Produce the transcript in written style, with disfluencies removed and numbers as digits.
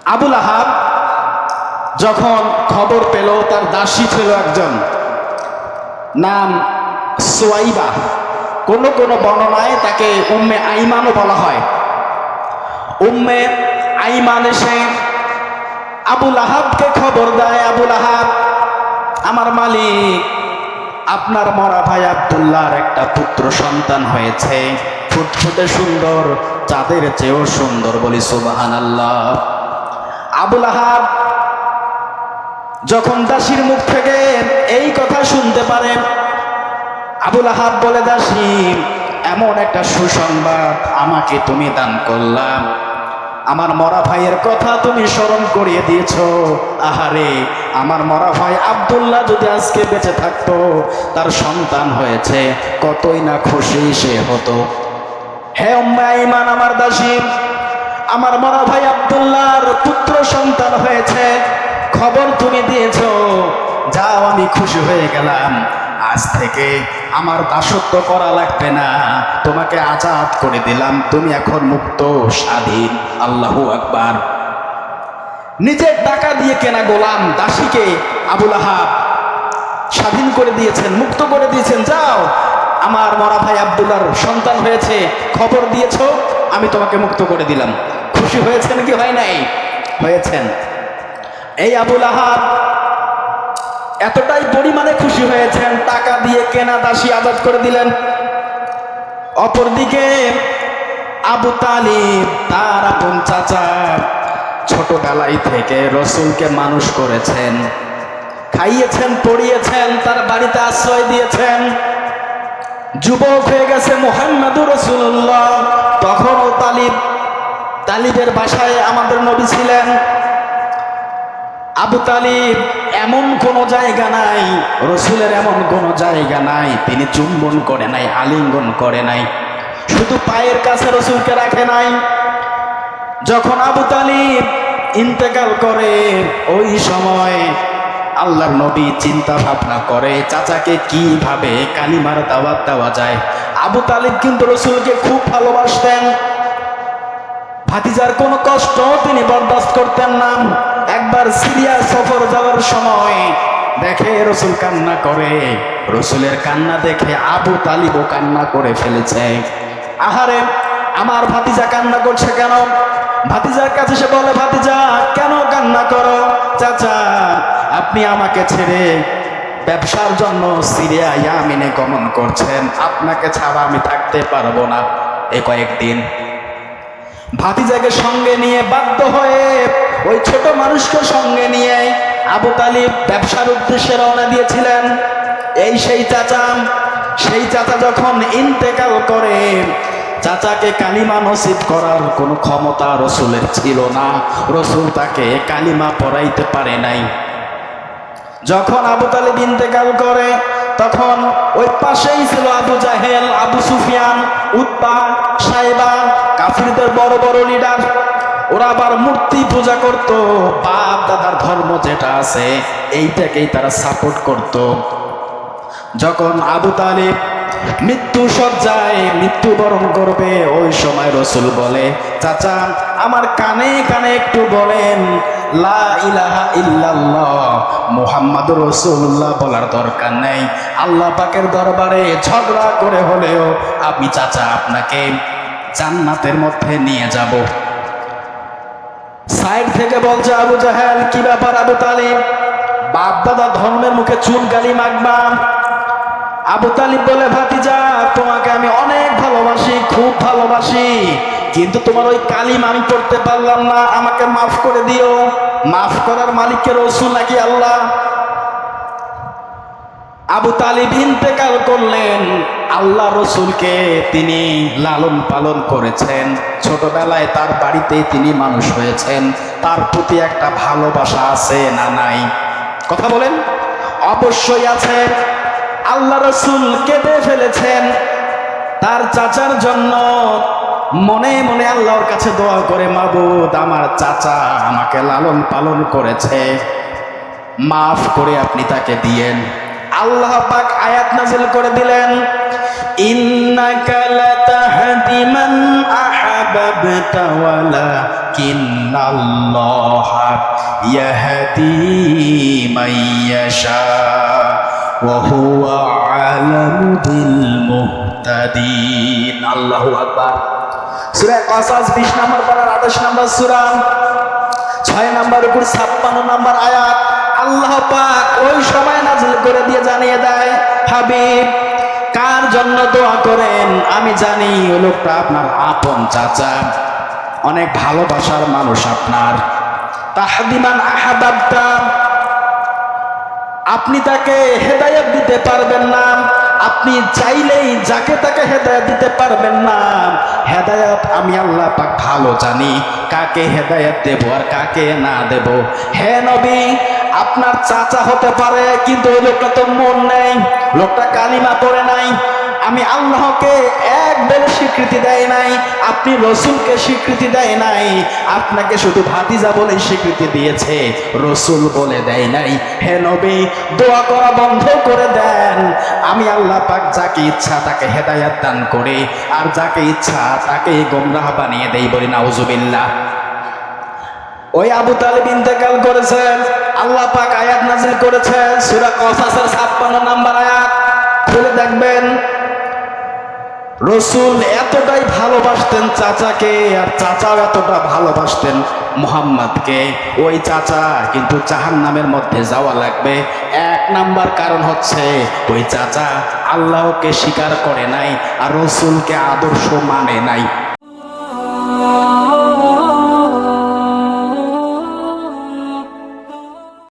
আবুল আহাব যখন খবর পেল তার দাসী ছিল একজন, নাম সুয়াইবা, কোন কোন বর্ণনায় তাকে উম্মে আইমানও বলা হয়। উম্মে আইমান এসে আবুল আহাবকে খবর দেয়, আবুল আহাব, আমার মালিক, আপনার মরা ভাই আব্দুল্লাহর একটা পুত্র সন্তান হয়েছে, ফুটফুটে সুন্দর, চাঁদের চেয়েও সুন্দর, বলি সুবহানাল্লাহ। আবুল আহাব যখন দাসীর মুখ থেকে এই কথা শুনতে পারে, আবুল আহাব বলে, দাসী, এমন একটা সুসংবাদ আমাকে তুমি দান করলাম, আমার মরা ভাইয়ের কথা তুমি স্মরণ করিয়ে দিয়েছ। আহারে, আমার মরা ভাই আব্দুল্লাহ যদি আজকে বেঁচে থাকতো, তার সন্তান হয়েছে, কতই না খুশি সে হতো। হে উম্মে আইমান, আমার দাসী, আমার মরা ভাই আব্দুল্লাহর পুত্র সন্তান হয়েছে, খবর তুমি দিয়েছ, যাও, আমি খুশি হয়ে গেলাম। আজ থেকে আমার দাসত্ব করা লাগবে না, তোমাকে আজাদ করে দিলাম, তুমি এখন মুক্ত, স্বাধীন। আল্লাহু আকবার। নিজের টাকা দিয়ে কেনা গোলাম দাসীকে আবুল আহাব স্বাধীন করে দিয়েছেন, মুক্ত করে দিয়েছেন। যাও, আমার মরা ভাই আব্দুল্লাহর সন্তান হয়েছে, খবর দিয়েছ, আমি তোমাকে মুক্ত করে দিলাম। খুশি হয়েছেন কি হয় নাই? হয়েছেন। এই আবুল আহাব এতটাই পরিমাণে খুশি হয়েছেন, টাকা দিয়ে কেনা দাসী আজাদ করে দিলেন। অপরদিকে আবু তালিব, তার আপন চাচা, ছোটবেলায় থেকে রসুলকে মানুষ করেছেন, খাইয়েছেন, পড়িয়েছেন, তার বাড়িতে আশ্রয় দিয়েছেন। যুবক হয়ে গেছে মুহাম্মদুর রাসূলুল্লাহ, তখনও তালিবের বাসায় আমাদের নবী ছিলেন। আবু তালিব এমন কোন জায়গা নাই, রসুলের এমন কোন জায়গা নাই তিনি চুম্বন করে নাই, আলিঙ্গন করে নাই, শুধু পায়ের কাছে রসুলকে রাখে নাই। যখন আবু তালিব ইন্তেকাল করে, ওই সময় আল্লাহর নবী চিন্তা ভাবনা করে চাচাকে কিভাবে কালিমার দাওয়াত দেওয়া যায়। আবু তালিব কিন্তু রসুলকে খুব ভালোবাসতেন, ভাতিজার কোনো কষ্ট তিনি বরদাস্ত করতেন না। একবার সিরিয়া সফর যাওয়ার সময় দেখে রসুল কান্না করে, রসুলের কান্না দেখে আবু তালিবও কান্না করে ফেলেছে। আহারে, আমার ভাতিজা কান্না করছে কেন? ভাতিজার কাছে সে বলে, ভাতিজা কেন কান্না করো? চাচা, আপনি আমাকে ছেড়ে ব্যবসার জন্য সিরিয়া ইয়ামিনে গমন করছেন, আপনাকে ছাড়া আমি থাকতে পারবো না এ কয়েকদিন। ভাতিজাকে সঙ্গে নিয়ে বাধ্য হয়ে, ওই ছোট মানুষকে সঙ্গে নিয়ে আবু তালিব ব্যবসার উদ্দেশ্যে রওনা দিয়েছিলেন। এই সেই চাচা যখন ইন্তেকাল করে, চাচাকে কালিমা নসিব করার কোনো ক্ষমতা রসুলের ছিল না, রসুল তাকে কালিমা পড়াইতে পারে নাই। যখন আবু তালিব ইন্তেকাল করে, তখন ওই পাশেই ছিল আবু জাহেল, আবু সুফিয়ান, উতবা, সাইবা, কাফিরদের বড় বড় লিডার। ওরা আবার মূর্তি পূজা করত, বাপ দাদার ধর্ম যেটা আছে এইটাকেই তারা সাপোর্ট করত। যখন আবু তালিব মৃত্যু সজ্জায় মৃত্যুবরণ করবে, ওই সময় রসুল বলে, চাচা আমার কানে কানে একটু বলেন লা ইলাহা ইল্লাল্লাহ মুহাম্মাদুর রাসূলুল্লাহ বলার দরকার নেই, আল্লাহ পাকের দরবারে ঝগড়া করে হলেও আমি চাচা আপনাকে জান্নাতের মধ্যে নিয়ে যাব। সাইড থেকে বলছে আবু জাহেল, কি ব্যাপার আবু তালিব, বাপ দাদা ধর্মের মুখে চুন গালি মাখবা? আবু তালিব বলে, ভাতিজা তোমাকে আমি অনেক ভালোবাসি, খুব ভালোবাসি, কিন্তু তোমার ওই কালিমা আমি পড়তে পারলাম না, আমাকে মাফ করে দিও। মাফ করার মালিককে রসুল নাকি আল্লাহ? আবু তালিব ইন্তেকাল করলেন, আল্লাহ রসুলকে তিনি লালন পালন করেছেন, ছোটবেলায় তার বাড়িতেই তিনি মানুষ হয়েছেন, তার প্রতি একটা ভালোবাসা আছে না নাই? কথা বলেন। অবশ্যই আছে। আল্লাহ রসুল কেঁদে ফেলেছেন তার চাচার জন্য, মনে মনে আল্লাহর কাছে দোয়া করে, মাবুদ আমার চাচা আমাকে লালন পালন করেছে, মাফ করে আপনি তাকে দিয়েন। আল্লাহ পাক আয়াত নাযিল করে দিলেন, ইন্নাকা লাতাহদি মান আহাব আহবাবতা ওয়ালাকিন্নাল্লাহ ইয়াহদি মান ইয়াশা ওয়া হুয়া আলামু বিল মুহতাদিন। আল্লাহু আকবার। সূরা কাসাস 20 নম্বর পারার 28 নম্বর সূরা 6 নম্বর উপর 56 নম্বর আয়াত আল্লাহ পাক ওই সময় নাযিল করে দিয়ে জানিয়ে দেয়, হাবিব কার জন্য দোয়া করেন আমি জানি ওই লোকটা আপনার আপন চাচা, অনেক ভালোবাসার মানুষ আপনার। তাহদিমান আহবাবতা, আপনি তাকে হেদায়েত দিতে পারবেন না, আপনি চাইলেই যাকে তাকে হেদায়েত দিতে পারবেন না। হেদায়েত আমি আল্লাহ পাক ভালো জানি, কাকে হেদায়েত দেব আর কাকে না দেব। হে নবী, আপনার চাচা হতে পারে কিন্তু ওই লোকটা তো মন নেই, লোকটা কালিমা পড়ে নাই, আমি আল্লাহকে এক বলে স্বীকৃতি দেয় নাই, আপনি রসুলকে স্বীকৃতি দেয় নাই, আপনাকে শুধু ভাতিজা বলে স্বীকৃতি দিয়েছে, রসুল বলে দেয় নাই। হে নবী, দোয়া করা বন্ধ করে দেন, আমি আল্লাহ পাক যাকে ইচ্ছা তাকে হেদায়াত দান করে আর যাকে ইচ্ছা তাকে গোমরাহ বানিয়ে দেই, বলি নাউজুবিল্লাহ। ওই আবু তালিব ইন্তেকাল করেছেন, আল্লাহ পাক আয়াত নাযিল করেছে সূরা কাসাসের 56 নম্বর আয়াত খুলে দেখবেন। রসুল এতটাই ভালোবাসতেন চাচাকে আর চাচাও এতটা ভালোবাসতেন মুহাম্মদকে, ওই চাচা কিন্তু জাহান্নামের মধ্যে যাওয়া লাগবে। 1 নাম্বার কারণ হচ্ছে ওই চাচা আল্লাহকে স্বীকার করে নাই আর রসুলকে আদর্শ মানে নাই।